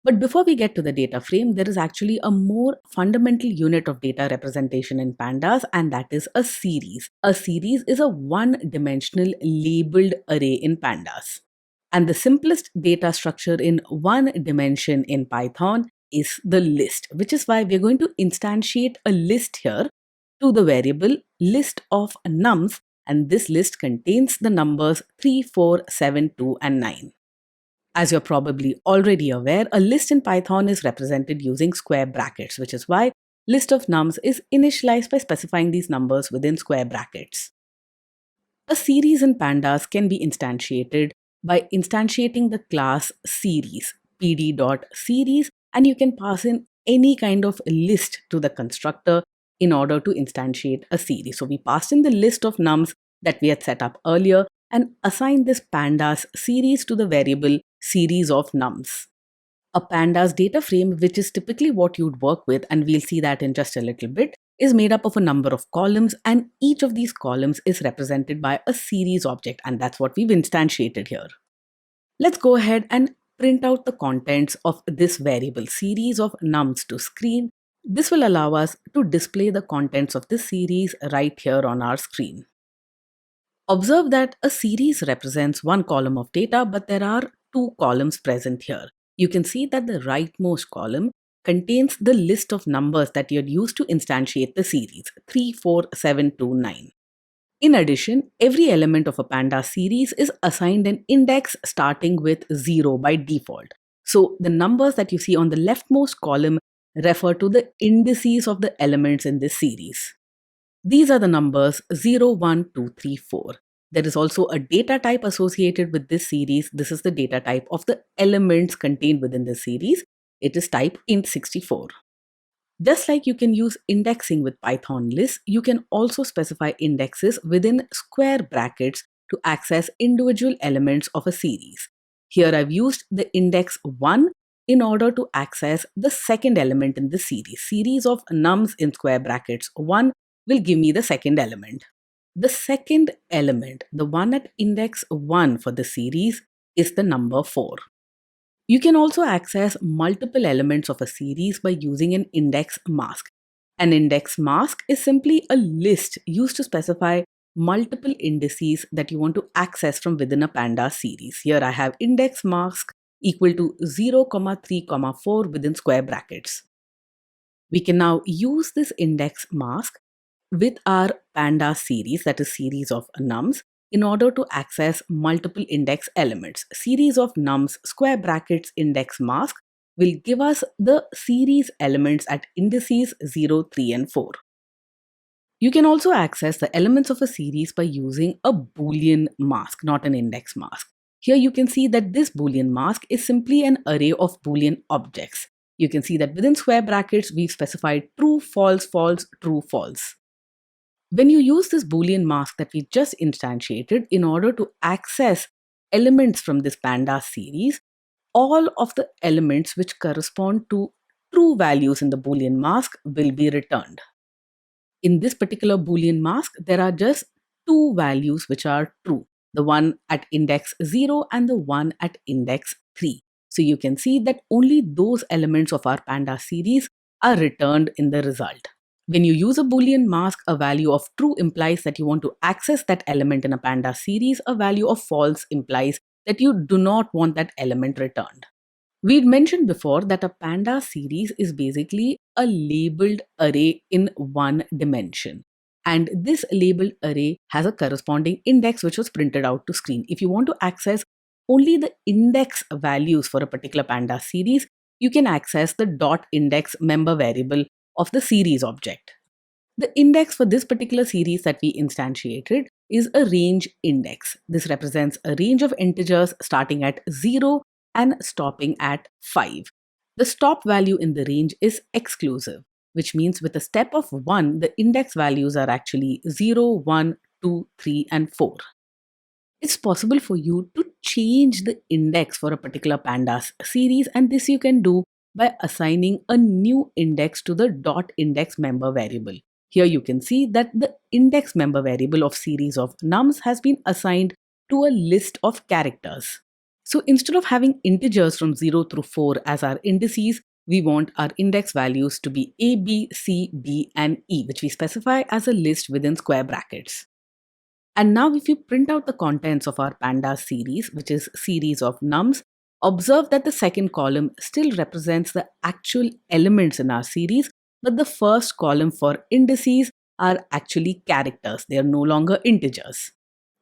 But before we get to the data frame, there is actually a more fundamental unit of data representation in pandas, and that is a series. A series is a one-dimensional labeled array in pandas. And the simplest data structure in one dimension in Python is the list, which is why we're going to instantiate a list here to the variable list of nums, and this list contains the numbers 3, 4, 7, 2, and 9. As you're probably already aware, a list in Python is represented using square brackets, which is why list of nums is initialized by specifying these numbers within square brackets. A series in pandas can be instantiated by instantiating the class series, pd.series, and you can pass in any kind of list to the constructor in order to instantiate a series. So we passed in the list of nums that we had set up earlier and assigned this pandas series to the variable series of nums. A pandas data frame, which is typically what you'd work with, and we'll see that in just a little bit, is made up of a number of columns, and each of these columns is represented by a series object, and that's what we've instantiated here. Let's go ahead and print out the contents of this variable series of nums to screen. This will allow us to display the contents of this series right here on our screen. Observe that a series represents one column of data, but there are two columns present here. You can see that the rightmost column contains the list of numbers that you'd use to instantiate the series 3, 4, 7, 2, 9. In addition, every element of a pandas series is assigned an index starting with 0 by default. So the numbers that you see on the leftmost column refer to the indices of the elements in this series. These are the numbers 0, 1, 2, 3, 4. There is also a data type associated with this series. This is the data type of the elements contained within the series. It is type int64. Just like you can use indexing with Python lists, you can also specify indexes within square brackets to access individual elements of a series. Here I've used the index 1 in order to access the second element in the series. Series of nums in square brackets 1 will give me the second element. The second element, the one at index 1 for the series, is the number 4. You can also access multiple elements of a series by using an index mask. An index mask is simply a list used to specify multiple indices that you want to access from within a pandas series. Here I have index mask equal to 0, 3, 4 within square brackets. We can now use this index mask with our pandas series, that is series of nums, in order to access multiple index elements. Series of nums square brackets index mask will give us the series elements at indices 0, 3, and 4. You can also access the elements of a series by using a Boolean mask, not an index mask. Here you can see that this Boolean mask is simply an array of Boolean objects. You can see that within square brackets, we've specified true, false, false, true, false. When you use this Boolean mask that we just instantiated in order to access elements from this pandas series, all of the elements which correspond to true values in the Boolean mask will be returned. In this particular Boolean mask, there are just two values which are true, the one at index 0 and the one at index 3. So you can see that only those elements of our pandas series are returned in the result. When you use a Boolean mask, a value of true implies that you want to access that element in a pandas series. A value of false implies that you do not want that element returned. We'd mentioned before that a pandas series is basically a labeled array in one dimension. And this labeled array has a corresponding index which was printed out to screen. If you want to access only the index values for a particular pandas series, you can access the .index member variable of the series object. The index for this particular series that we instantiated is a range index. This represents a range of integers starting at 0 and stopping at 5. The stop value in the range is exclusive, which means with a step of 1, the index values are actually 0, 1, 2, 3, and 4. It's possible for you to change the index for a particular pandas series, and this you can do by assigning a new index to the .index member variable. Here you can see that the index member variable of series of nums has been assigned to a list of characters. So instead of having integers from 0 through 4 as our indices, we want our index values to be A, B, C, D, and E, which we specify as a list within square brackets. And now if you print out the contents of our pandas series, which is series of nums, observe that the second column still represents the actual elements in our series, but the first column for indices are actually characters. They are no longer integers.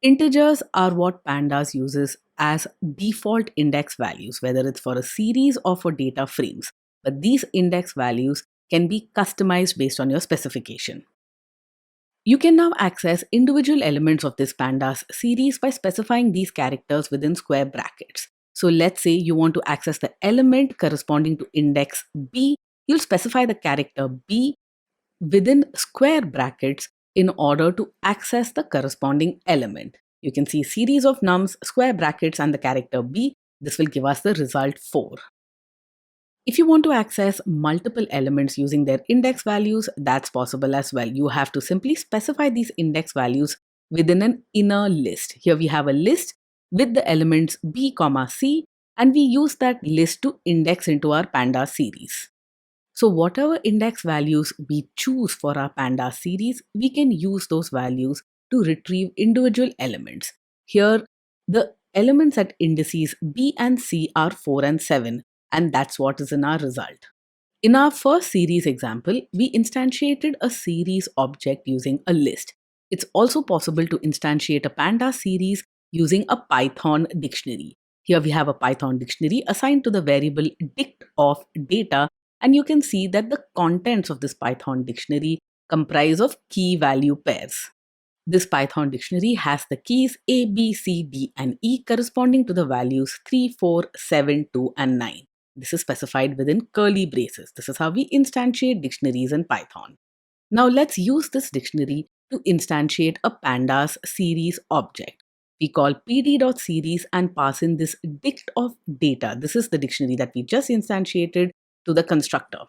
Integers are what pandas uses as default index values, whether it's for a series or for data frames. But these index values can be customized based on your specification. You can now access individual elements of this pandas series by specifying these characters within square brackets. So let's say you want to access the element corresponding to index B, you'll specify the character B within square brackets in order to access the corresponding element. You can see series of nums, square brackets, and the character B. This will give us the result 4. If you want to access multiple elements using their index values, that's possible as well. You have to simply specify these index values within an inner list. Here we have a list with the elements B, C, and we use that list to index into our pandas series. So whatever index values we choose for our pandas series, we can use those values to retrieve individual elements. Here, the elements at indices B and C are 4 and 7, and that's what is in our result. In our first series example, we instantiated a series object using a list. It's also possible to instantiate a pandas series using a Python dictionary. Here we have a Python dictionary assigned to the variable dict of data, and you can see that the contents of this Python dictionary comprise of key value pairs. This Python dictionary has the keys A, B, C, D, and E corresponding to the values 3, 4, 7, 2, and 9. This is specified within curly braces. This is how we instantiate dictionaries in Python. Now let's use this dictionary to instantiate a pandas series object. We call pd.series and pass in this dict of data. This is the dictionary that we just instantiated to the constructor.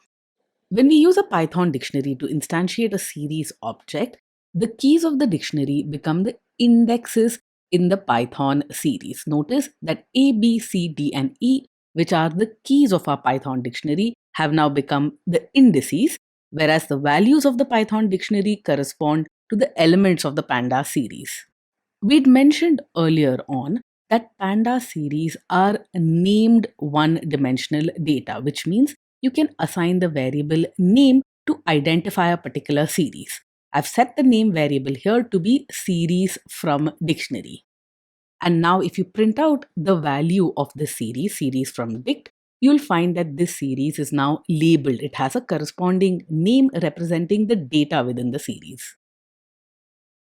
When we use a Python dictionary to instantiate a series object, the keys of the dictionary become the indexes in the Python series. Notice that A, B, C, D, and E, which are the keys of our Python dictionary, have now become the indices, whereas the values of the Python dictionary correspond to the elements of the pandas series. We'd mentioned earlier on that pandas series are named one-dimensional data, which means you can assign the variable name to identify a particular series. I've set the name variable here to be series from dictionary. And now if you print out the value of the series from dict, you'll find that this series is now labeled. It has a corresponding name representing the data within the series.